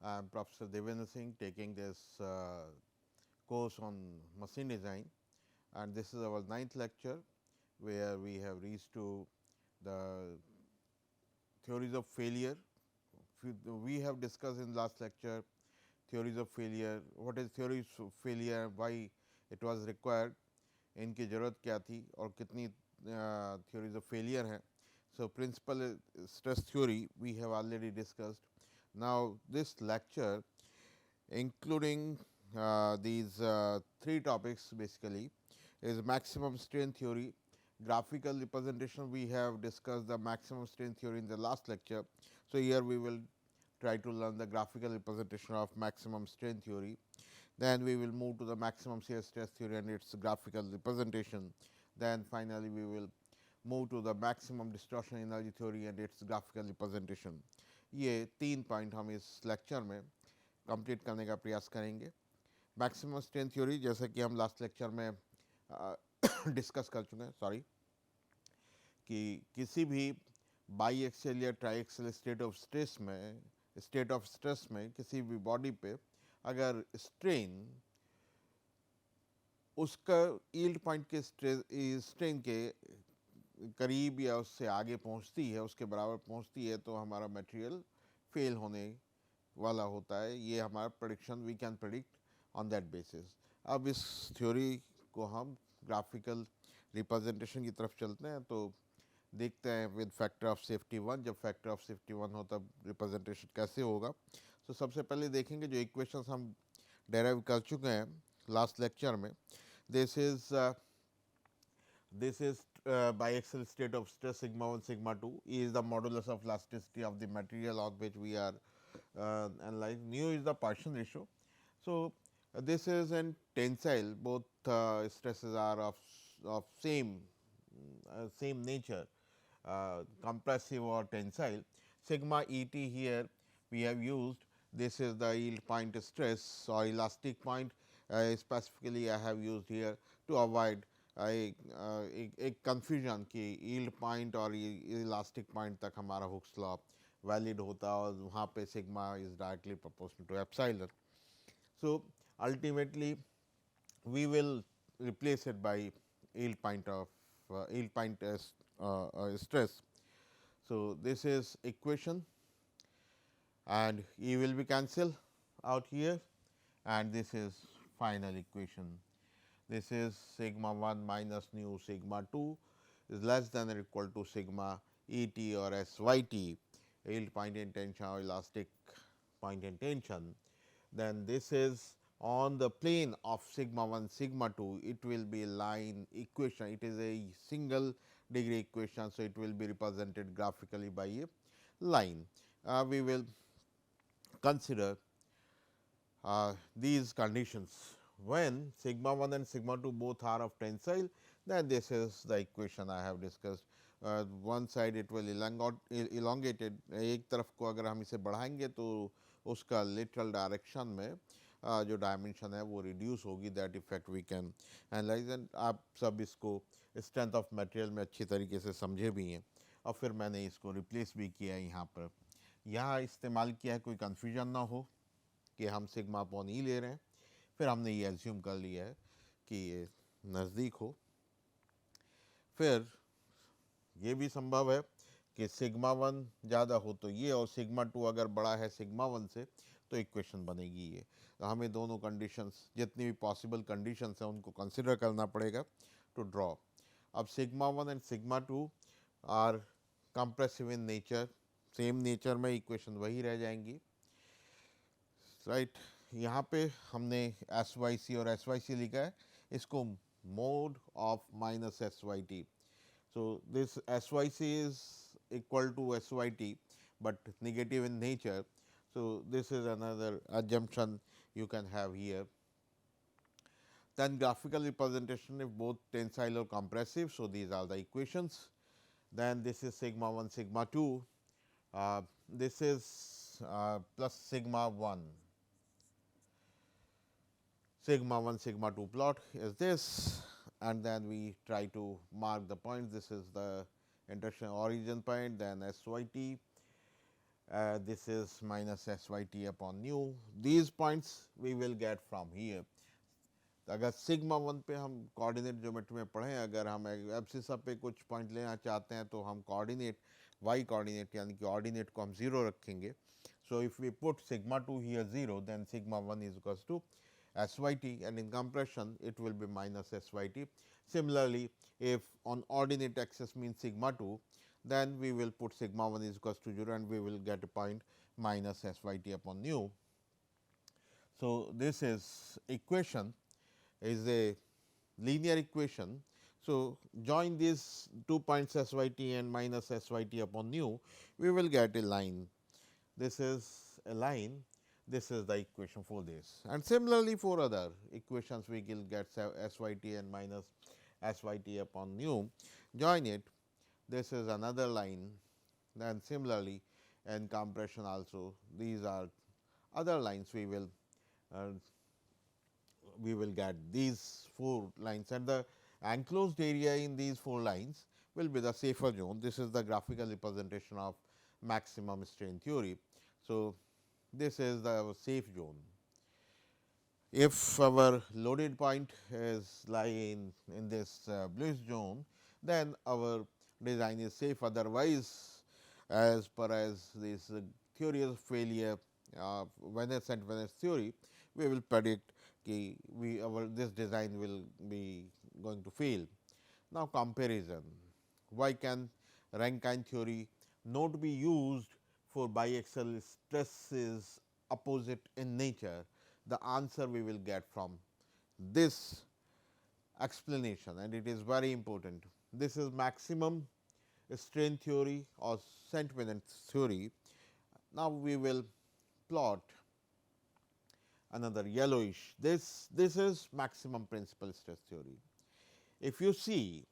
I am Professor Devendra Singh taking this course on machine design, and this is our ninth lecture where we have reached to the theories of failure. We have discussed in last lecture theories of failure, what is theories of failure, why it was required, इनकी ज़रूरत क्या थी और कितनी theories of failure हैं. So, principal stress theory we have already discussed. Now, this lecture including these three topics basically is maximum strain theory, graphical representation. We have discussed the maximum strain theory in the last lecture. So, here we will try to learn the graphical representation of maximum strain theory. Then we will move to the maximum shear stress theory and its graphical representation. Then finally, we will move to the maximum distortion energy theory and its graphical representation. ये तीन point हम इस lecture में complete करने का प्रयास करेंगे. Maximum strength theory जैसा कि हम लास्ट लेक्चर में डिस्कस कर चुके हैं, सॉरी, कि किसी भी बाई एक्सेल या triaxial state of stress में किसी भी बॉडी पे अगर स्ट्रेन उसका यील्ड पॉइंट के स्ट्रेन के करीब या उससे आगे पहुंचती है, उसके बराबर पहुंचती है, तो हमारा मटेरियल फेल होने वाला होता है. ये हमारा prediction, we can predict on that basis. अब इस थ्योरी को हम ग्राफिकल रिप्रेजेंटेशन की तरफ चलते हैं. तो देखते हैं विद फैक्टर ऑफ सेफ्टी 1, जब फैक्टर ऑफ सेफ्टी 1 हो तब रिप्रेजेंटेशन कैसे होगा. तो सबसे पहले देखेंगे जो इक्वेशंस हम डेराइव कर चुके हैं लास्ट लेक्चर में. This is biaxial state of stress sigma 1 sigma 2 is the modulus of elasticity of the material on which we are analyzing. Nu is the partition ratio. So, this is an tensile, both stresses are of same nature, compressive or tensile. Sigma E t here we have used, this is the yield point stress or elastic point. Specifically I have used here to avoid एक confusion कि yield point और elastic point तक हमारा Hooke's law valid होता है और वहाँ पे sigma is directly proportional to epsilon. So ultimately we will replace it by yield point stress. So, this is equation and E will be cancelled out here and this is final equation. This is sigma 1 minus nu sigma 2 is less than or equal to sigma E t or S y t, yield point in tension or elastic point in tension. Then this is on the plane of sigma 1 sigma 2, it will be line equation, it is a single degree equation. So, it will be represented graphically by a line. We will consider these conditions. When sigma 1 and sigma 2 both are of tensile, then this is the equation I have discussed. One side it will elongated, एक तरफ को अगर हम इसे बढ़ाएंगे तो उसका literal direction में जो डायमेंशन है वो रिड्यूस होगी. That effect we can analyse and आप सब इसको स्ट्रेंथ ऑफ मटेरियल में अच्छी तरीके से समझे भी हैं. और फिर मैंने इसको रिप्लेस भी किया है यहाँ पर. यहाँ इस्तेमाल किया है कोई कन्फ्यूजन ना हो कि हम सिग्मा अपॉन ई ले रहे हैं. फिर हमने ये एज्यूम कर लिया है कि ये नज़दीक हो. फिर ये भी संभव है कि सिग्मा 1 ज़्यादा हो तो ये और सिग्मा 2 अगर बड़ा है सिग्मा 1 से तो इक्वेशन बनेगी ये. तो हमें दोनों कंडीशंस, जितनी भी पॉसिबल कंडीशंस हैं उनको कंसिडर करना पड़ेगा टू ड्रॉ. अब sigma 1 and sigma 2 are compressive in nature, same nature में इक्वेशन वही रह जाएंगी. राइट यहाँ पे हमने एस वाई सी और एस वाई सी लिखा है, इसको mod of minus S Y T. So this S Y C is equal to S Y T but negative in nature. So, this is another assumption you can have here. Then graphical representation if both tensile or compressive. So, these are the equations. Then this is sigma 1 sigma 2, this is plus sigma 1 sigma 2 plot is this, and then we try to mark the points. This is the intersection origin point, then S y t, this is minus s y t upon nu. These points we will get from here. अगर sigma one पे हम coordinate geometry में पढ़ें, अगर हम abscissa पे कुछ point लेना चाहते हैं तो हम कोऑर्डिनेट वाई कोऑर्डिनेट यानी कि ऑर्डिनेट को हम ज़ीरो रखेंगे. So if we put sigma two here zero then sigma one is equals to SYT, and in compression it will be minus SYT. Similarly, if on ordinate axis means sigma 2, then we will put sigma 1 is equals to 0 and we will get a point minus SYT upon nu. So, this is equation is a linear equation. So, join these 2 points SYT and minus SYT upon nu, we will get a line. This is a line, this is the equation for this, and similarly for other equations we will get SYT and minus SYT upon nu, join it, this is another line. Then similarly in compression also these are other lines, we will get these 4 lines, and the enclosed area in these 4 lines will be the safer zone. This is the graphical representation of maximum strain theory. So, this is the safe zone. If our loaded point is lying in this bluish zone, then our design is safe. Otherwise, as per as this theory of failure, Venice and Venice theory, we will predict कि this design will be going to fail. Now, comparison. Why can Rankine theory not be used for biaxial stresses opposite in nature? The answer we will get from this explanation, and it is very important. This is maximum strain theory or Saint-Venant theory. Now, we will plot another yellowish. This is maximum principal stress theory. If you see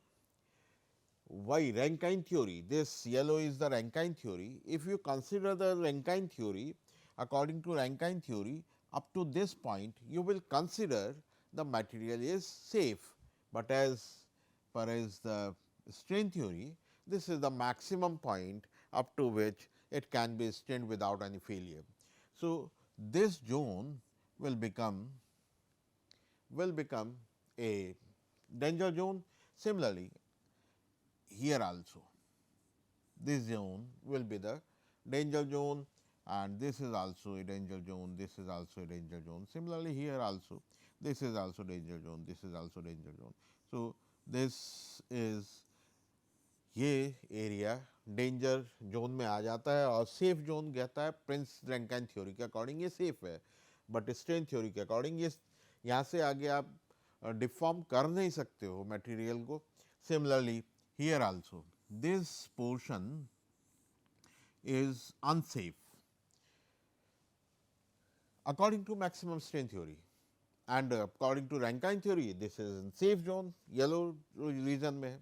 why Rankine theory, this yellow is the Rankine theory. If you consider the Rankine theory, according to Rankine theory, up to this point you will consider the material is safe, but as far as the strain theory, this is the maximum point up to which it can be strained without any failure. So, this zone will become a danger zone. Similarly, here also this zone will be the danger zone, and this is also a danger zone, this is also a danger zone. Similarly, here also this is also danger zone, this is also danger zone. So, this is ये area danger zone में आ जाता है और safe zone कहता है Prince Rankine theory के according ये safe है, बट स्ट्रेन थ्योरी के अकॉर्डिंग ये यहाँ से आगे आप डिफॉर्म कर नहीं सकते हो मटेरियल को. Similarly here also this portion is unsafe according to maximum strain theory, and according to Rankine theory this is in safe zone, yellow region में है.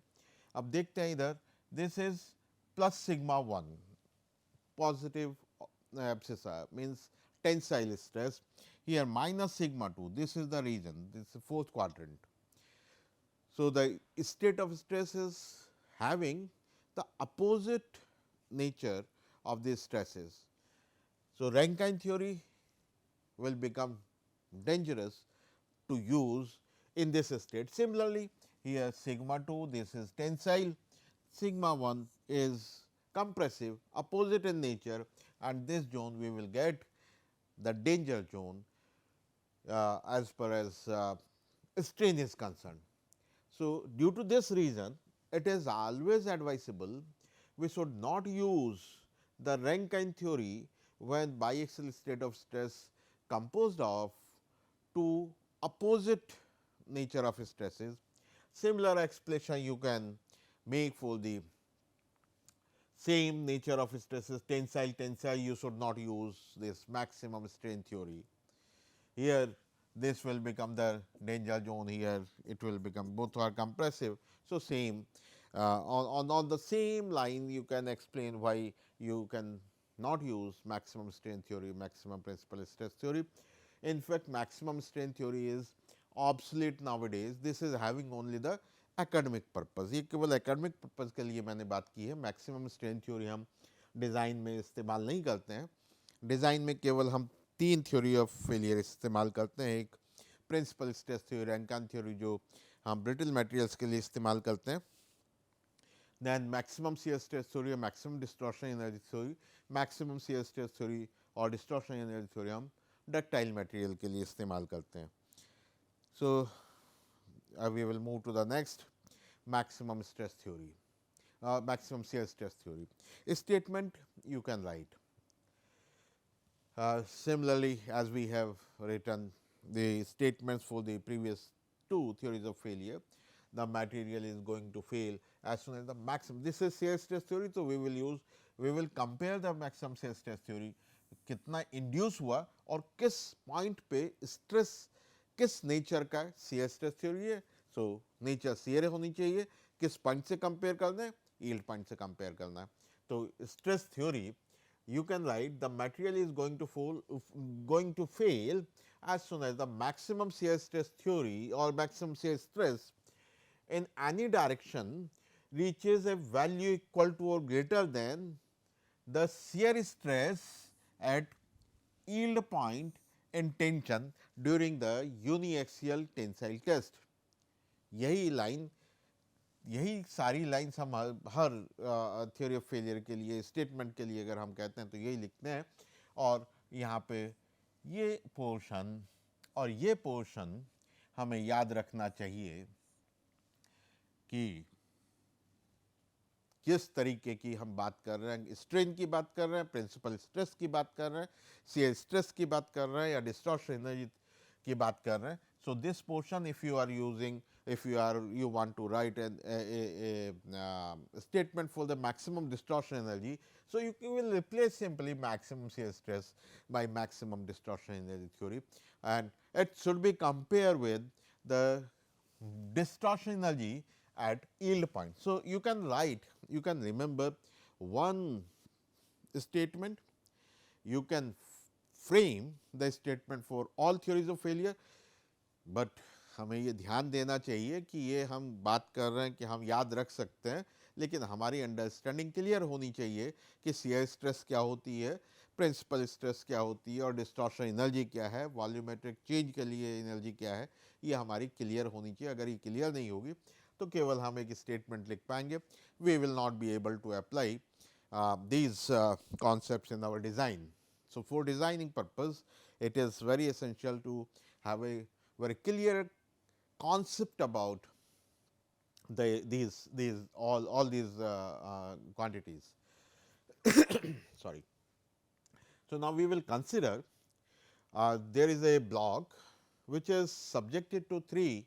अब देखते हैं इधर, this is plus sigma 1 positive abscissa means tensile stress, here minus sigma 2, this is the region, this is the fourth quadrant. So, the state of stress is having the opposite nature of these stresses. So, Rankine theory will become dangerous to use in this state. Similarly, here sigma 2 this is tensile, sigma 1 is compressive, opposite in nature, and this zone we will get the danger zone as far as strain is concerned. So, due to this reason, it is always advisable we should not use the Rankine theory when biaxial state of stress composed of two opposite nature of stresses. Similar explanation you can make for the same nature of stresses, tensile you should not use this maximum strain theory. Here this will become the danger zone, here it will become both are compressive. So, same on the same line you can explain why you can not use maximum strain theory, maximum principal stress theory. In fact, maximum strain theory is obsolete nowadays. This is having only the academic purpose. ये केवल academic purpose के लिए मैंने बात की है. maximum strain theory हम design में इस्तेमाल नहीं करते हैं। डिज़ाइन में केवल हम 3 थ्योरी ऑफ फेलियर इस्तेमाल करते हैं। एक principal stress theory, Rankine theory जो हम ब्रिटल मटेरियल्स के लिए इस्तेमाल करते हैं, then maximum shear stress theory और maximum distortion energy theory. Maximum shear stress theory और डिस्टॉर्शन एनर्जी थ्योरी हम डक्टाइल मटेरियल के लिए इस्तेमाल करते हैं। So we will move to the next, maximum stress theory, maximum shear stress theory. A statement you can write. Similarly, as we have written the statements for the previous two theories of failure, the material is going to fail as soon as the maximum. This is shear stress theory, so we will compare the maximum shear stress theory, कितना induce हुआ और किस point पे stress किस nature का shear stress theory है। So nature share होनी चाहिए, किस पॉइंट से कंपेयर करना है, यील्ड पॉइंट से कंपेयर करना है। तो stress theory you can write the material is going to fail as soon as the maximum shear stress theory or maximum shear stress in any direction reaches a value equal to or greater than the shear stress at yield point in tension during the uniaxial tensile test. यही सारी lines हम हर theory of failure के लिए, statement के लिए अगर हम कहते हैं तो यही लिखते हैं। और यहाँ पे ये पोर्शन और ये पोर्शन हमें याद रखना चाहिए कि किस तरीके की हम बात कर रहे हैं, स्ट्रेन की बात कर रहे हैं, प्रिंसिपल स्ट्रेस की बात कर रहे हैं, शियर स्ट्रेस की बात कर रहे हैं या डिस्टॉर्शन एनर्जी की बात कर रहे हैं। So this portion, if you are using, if you want to write a statement for the maximum distortion energy, so you will replace simply maximum shear stress by maximum distortion energy theory, and it should be compared with the distortion energy at yield point. So you can write, you can remember one statement, you can frame the statement for all theories of failure, but हमें ये ध्यान देना चाहिए कि ये हम बात कर रहे हैं कि हम याद रख सकते हैं, लेकिन हमारी अंडरस्टैंडिंग क्लियर होनी चाहिए कि शियर स्ट्रेस क्या होती है, प्रिंसिपल स्ट्रेस क्या होती है और डिस्टॉर्शन एनर्जी क्या है, वॉल्यूमेट्रिक चेंज के लिए एनर्जी क्या है, ये हमारी क्लियर होनी चाहिए। अगर ये क्लियर नहीं होगी तो केवल हम एक स्टेटमेंट लिख पाएंगे, we will not be able to apply these concepts in our design. So, for designing purpose, it is very essential to have a very clear concept about these all these quantities. Sorry. So, now we will consider there is a block which is subjected to three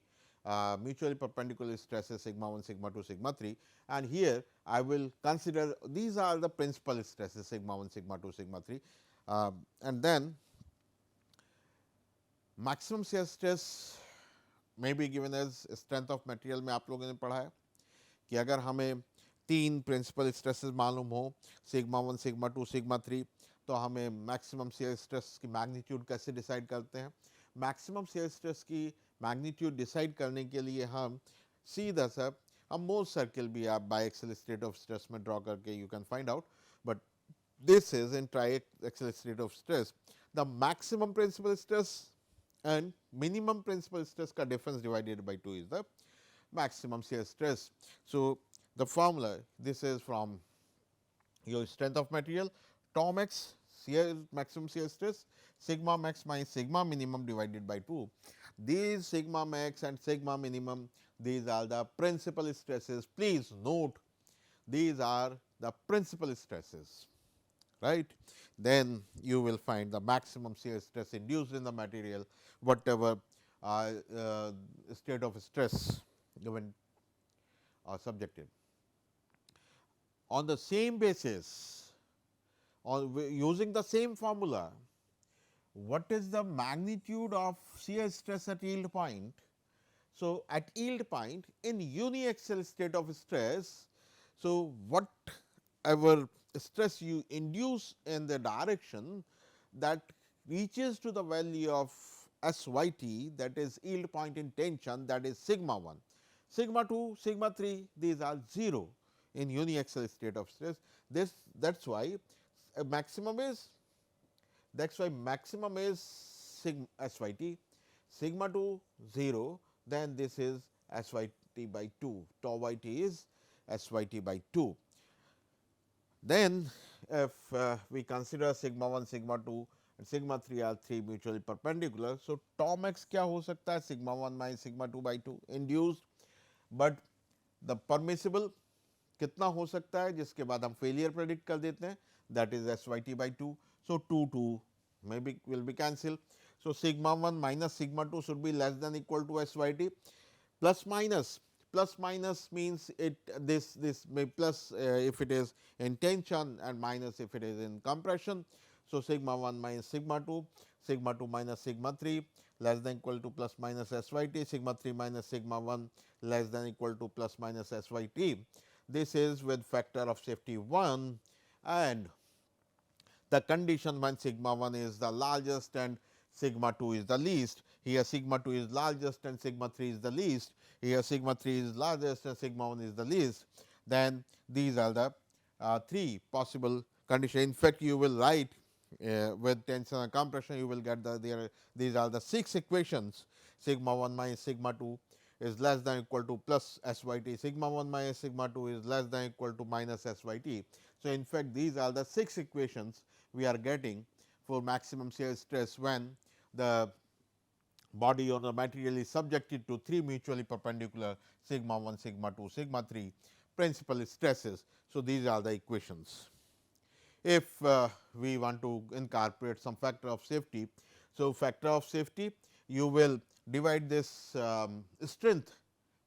mutually perpendicular stresses, sigma 1, sigma 2, sigma 3, and here I will consider these are the principal stresses, sigma 1, sigma 2, sigma 3, and then maximum shear stress may be given as strength of material में आप लोगों ने पढ़ा है कि अगर हमें तीन प्रिंसिपल स्ट्रेसेस मालूम हो, सिग्मा 1, सिग्मा 2, सिग्मा 3, तो हमें मैक्सिमम शेयर स्ट्रेस की मैग्नीट्यूड कैसे डिसाइड करते हैं। मैक्सिमम शेयर स्ट्रेस की मैग्नीट्यूड डिसाइड करने के लिए हम सीधा सा हम मोर सर्किल भी आप biaxial state of stress में ड्रॉ करके you can find out, but this is in triaxial state of stress the maximum principal stress and minimum principal stress का difference divided by 2 is the maximum shear stress. So, the formula, this is from your strength of material, tau max shear maximum shear stress, sigma max minus sigma minimum divided by 2. These sigma max and sigma minimum, these are the principal stresses. Please note, these are the principal stresses, right. Then you will find the maximum shear stress induced in the material, whatever state of stress given or subjected. On the same basis, on using the same formula, what is the magnitude of shear stress at yield point? So, at yield point in uniaxial state of stress, so whatever stress you induce in the direction that reaches to the value of SYT, that is yield point in tension, that is sigma 1, sigma 2, sigma 3, these are 0. in uniaxial state of stress. This that is why maximum is sigma SYT, sigma to 0, then this is SYT by 2, tau yt is SYT by 2. Then if we consider sigma 1, sigma 2 and sigma 3 are 3 mutually perpendicular. So, tau max क्या हो सकता है sigma 1 minus sigma 2 by 2 induced, but the permissible कितना हो सकता है जिसके बाद हम फेलियर प्रेडिक्ट कर देते हैं, that is SYT by 2. So, 2 2 maybe will be cancelled. So, sigma 1 minus sigma 2 should be less than equal to SYT. Plus minus means it this may plus if it is in tension and minus if it is in compression. So, sigma 1 minus sigma 2 minus sigma 3 less than equal to plus minus SYT, sigma 3 minus sigma 1 less than equal to plus minus SYT. This is with factor of safety 1, and the condition when sigma 1 is the largest and sigma 2 is the least. Here sigma 2 is largest and sigma 3 is the least. Here sigma 3 is largest and sigma 1 is the least. Then these are the 3 possible conditions. In fact, you will write with tension and compression, you will get these are the 6 equations. Sigma 1 minus sigma 2 is less than equal to plus SYT, sigma 1 minus sigma 2 is less than equal to minus SYT. So, in fact, these are the 6 equations we are getting for maximum shear stress when the body or the material is subjected to 3 mutually perpendicular sigma 1, sigma 2, sigma 3 principal stresses. So, these are the equations. If we want to incorporate some factor of safety, so factor of safety, you will divide this strength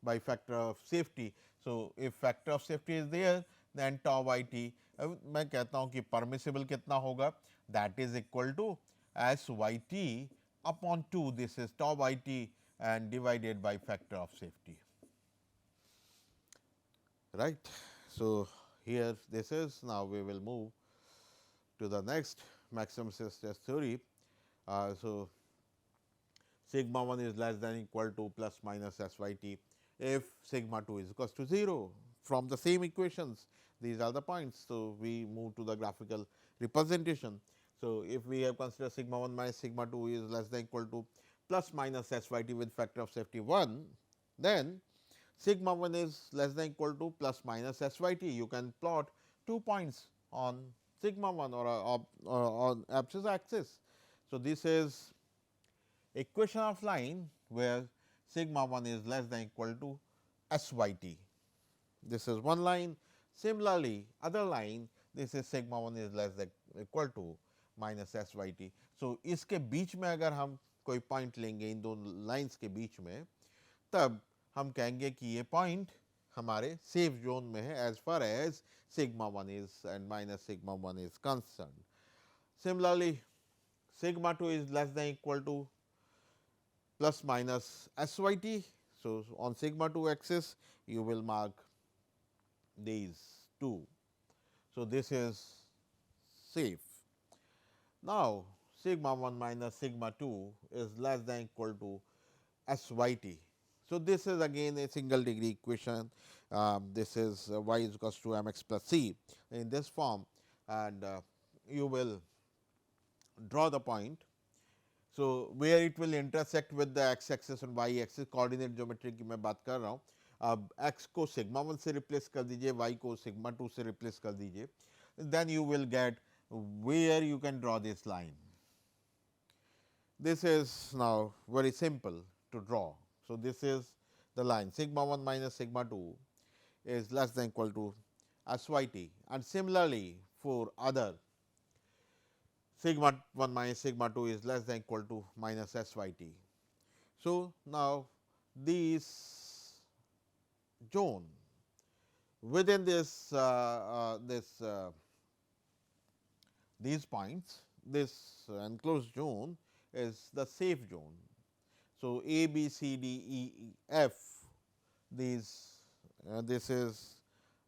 by factor of safety. So, if factor of safety is there, then tau yt मैं कहता हूँ कि permissible कितना होगा, that is equal to SYT upon 2, this is tau yt and divided by factor of safety, right. So, here this is, now we will move to the next maximum shear stress theory. So, sigma 1 is less than equal to plus minus SYT if sigma 2 is equals to 0 from the same equations. These are the points. So, we move to the graphical representation. So, if we have considered sigma 1 minus sigma 2 is less than equal to plus minus SYT with factor of safety 1, then sigma 1 is less than equal to plus minus SYT. You can plot 2 points on sigma 1 or on abscissa axis. So, this is equation of line where sigma 1 is less than equal to SYT. This is one line. Similarly, other line, this is sigma 1 is less than equal to minus SYT. So, इसके बीच में अगर हम कोई point लेंगे इन दो lines के बीच में, तब हम कहेंगे कि ये पॉइंट हमारे सेफ जोन में है as far as sigma 1 is and minus sigma 1 is concerned. Similarly, sigma 2 is less than equal to plus minus SYT. So, on sigma 2 axis you will mark these 2. So, this is safe. Now, sigma 1 minus sigma 2 is less than equal to SYT. So, this is again a single degree equation. This is y is equals to mx plus c in this form, and you will draw the point. So, where it will intersect with the x axis and y axis, coordinate geometry की मैं बात कर रहा हूँ. अब x को sigma 1 से replace कर दीजिए, y को sigma 2 से replace कर दीजिए, then you will get where you can draw this line. This is now very simple to draw. So, this is the line sigma 1 minus sigma 2 is less than equal to SYT, and similarly for other sigma 1 minus sigma 2 is less than equal to minus SYT. So, now these zone within this these points, this enclosed zone is the safe zone. So, A, B, C, D, E, F, these this is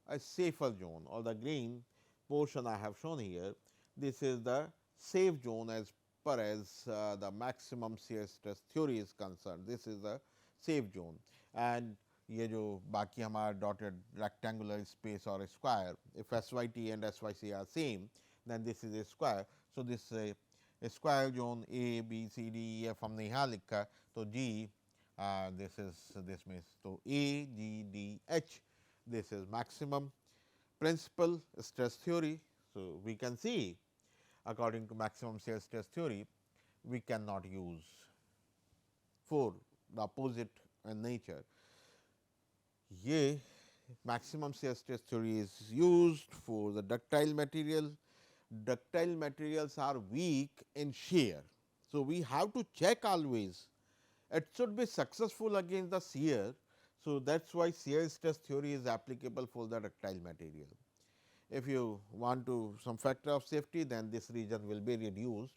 a safer zone, or the green portion I have shown here. This is the safe zone as far as the maximum shear stress theory is concerned. This is the safe zone, and ये जो बाकी हमारा dotted rectangular space और square, if S Y T and S Y C are same then this is a square. So this square zone A B C D E F हमने यहाँ लिखा है, तो जी दिस इज दिस मीन्स तो A G D H, this is maximum principal stress theory. So, we can see according to maximum shear stress theory, we cannot use for the opposite nature. ये maximum shear stress theory is used for the ductile material. Ductile materials are weak in shear. So, we have to check always it should be successful against the shear. So, that is why shear stress theory is applicable for the ductile material. If you want to some factor of safety, then this region will be reduced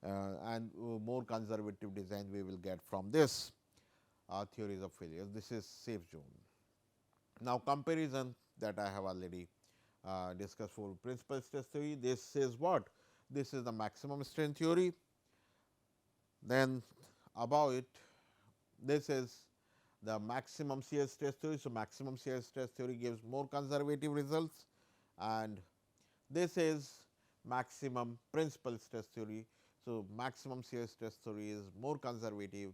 and more conservative design we will get from this theories of failure. This is safe zone. Now, comparison that I have already discussed for principal stress theory, this is what? This is the maximum strain theory. Then above it, this is the maximum shear stress theory. So, maximum shear stress theory gives more conservative results, and this is maximum principal stress theory. So, maximum shear stress theory is more conservative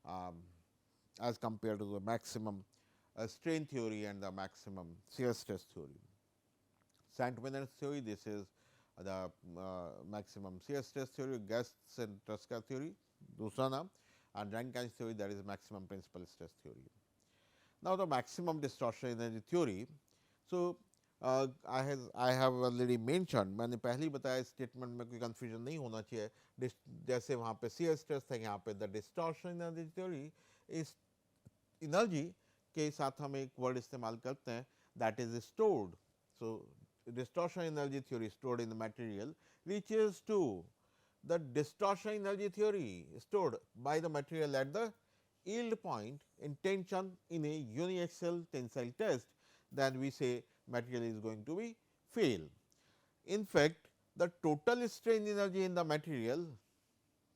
um, as compared to the maximum strain theory and the maximum shear stress theory. Saint-Venance theory, this is the maximum shear stress theory, Guest's and Truscott theory, दूसरा नाम, and Rankine's theory, that is maximum principal stress theory. Now, the maximum distortion energy theory. So, I have already mentioned, मैंने पहले ही बताया statement में कोई confusion नहीं होना चाहिए, जैसे वहाँ पे shear stress था, यहाँ पे द डिस्टॉर्शन एनर्जी थ्योरी इस एनर्जी के साथ हम एक वर्ड इस्तेमाल करते हैं that is stored. So distortion energy theory stored in the material reaches to the distortion energy theory stored by the material at the yield point in tension in a uniaxial tensile test, then we say material is going to be fail. In fact, the total strain energy in the material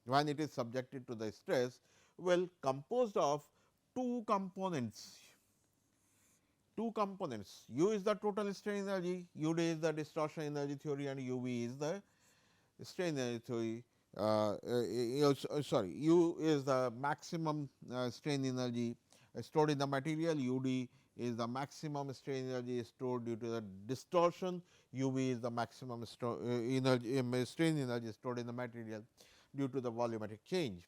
when it is subjected to the stress will composed of two components. U is the total strain energy, U d is the distortion energy theory, and U v is the strain energy theory. Sorry, U is the maximum strain energy stored in the material, U d is the maximum strain energy stored due to the distortion, U v is the maximum strain energy stored in the material due to the volumetric change.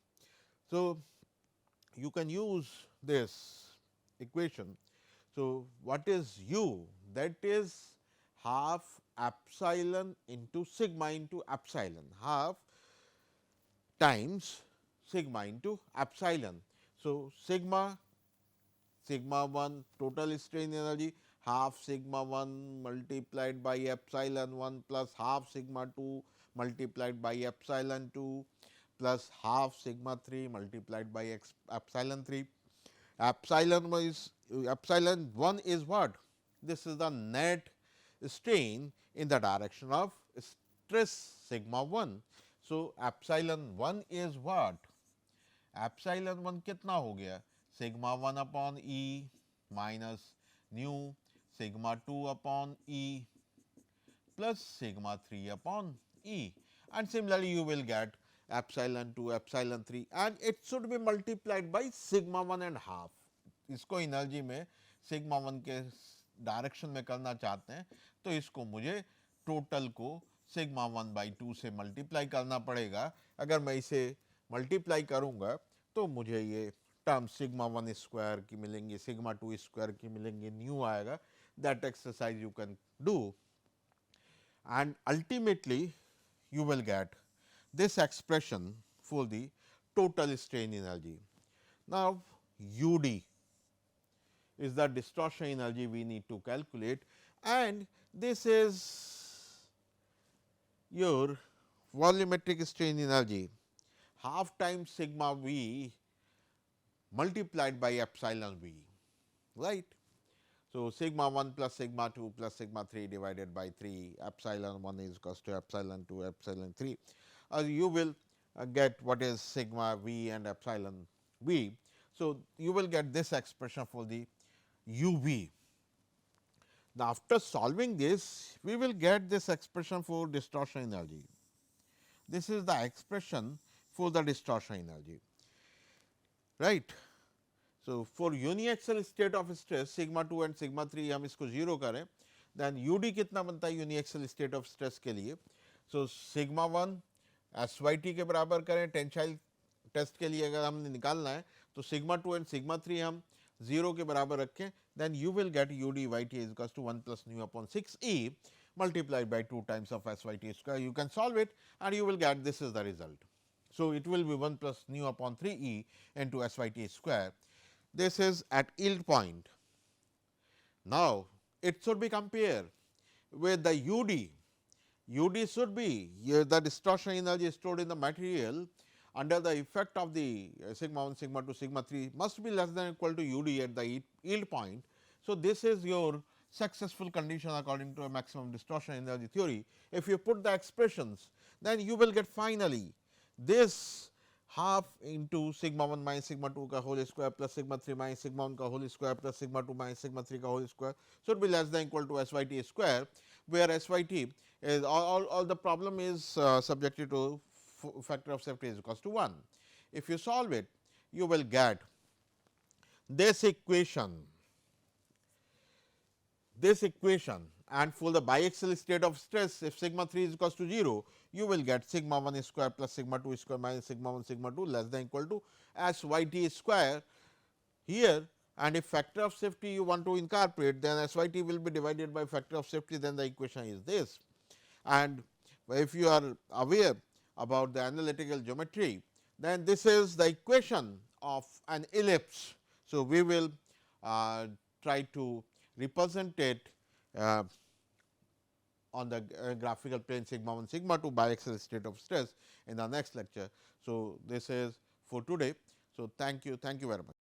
So, you can use this equation. So, what is U? That is half epsilon into sigma into epsilon, half times sigma into epsilon. So, sigma 1 total strain energy, half sigma 1 multiplied by epsilon 1 plus half sigma 2 multiplied by epsilon 2 plus half sigma 3 multiplied by epsilon 3. Epsilon 1 is what? This is the net strain in the direction of stress sigma 1. So, epsilon 1 is what? Epsilon 1 कितना हो गया? Sigma 1 upon E minus nu sigma 2 upon E plus sigma 3 upon E, and similarly you will get epsilon 2, epsilon 3, and it should be multiplied by sigma 1 and half. इसको energy में sigma 1 के direction में करना चाहते हैं तो इसको मुझे टोटल को सिग्मा 1 बाई 2 से मल्टीप्लाई करना पड़ेगा. अगर मैं इसे मल्टीप्लाई करूंगा तो मुझे ये टर्म सिग्मा 1 स्क्वायर की मिलेंगी, सिग्मा 2 स्क्वायर की मिलेंगी, न्यू आएगा. That exercise you can do and ultimately you will get this expression for the total strain energy. Now, U d is the distortion energy we need to calculate, and this is your volumetric strain energy half times sigma v multiplied by epsilon v, right. So, sigma 1 plus sigma 2 plus sigma 3 divided by 3, epsilon 1 is equals to epsilon 2, epsilon 3. You will get what is sigma v and epsilon v. So, you will get this expression for the u v. Now, after solving this, we will get this expression for distortion energy. This is the expression for the distortion energy, right. So, for uniaxial state of stress sigma 2 and sigma 3 हम इसको 0 करें, then u d कितना बनता है uniaxial state of stress के लिए. So, sigma 1 S Y T के बराबर करें टेंसाइल टेस्ट के लिए अगर हमने निकालना है तो सिग्मा 2 एंड सिग्मा 3 हम 0 के बराबर रखें, then you will get u d y t is equals to 1 plus nu upon 6 e multiplied by 2 times of s y t square. You can solve it and you will get this is the result. So, it will be 1 plus nu upon 3 e into s y t square. This is at yield point. Now, it should be compared with the u d. U d should be the distortion energy stored in the material under the effect of the sigma 1, sigma 2, sigma 3 must be less than or equal to u d at the yield point. So, this is your successful condition according to a maximum distortion energy theory. If you put the expressions, then you will get finally this half into sigma 1 minus sigma 2 का whole square plus sigma 3 minus sigma 1 का whole square plus sigma 2 minus sigma 3 का whole square should be less than or equal to s y t square, where s y t is all the problem is subjected to factor of safety is equals to 1. If you solve it, you will get this equation, and for the biaxial state of stress, if sigma 3 is equals to 0, you will get sigma 1 square plus sigma 2 square minus sigma 1 sigma 2 less than or equal to s y t square here, and if factor of safety you want to incorporate, then s y t will be divided by factor of safety, then the equation is this. And if you are aware about the analytical geometry, then this is the equation of an ellipse. So, we will try to represent it on the graphical plane sigma 1 sigma 2 biaxial state of stress in the next lecture. So, this is for today. So, thank you very much.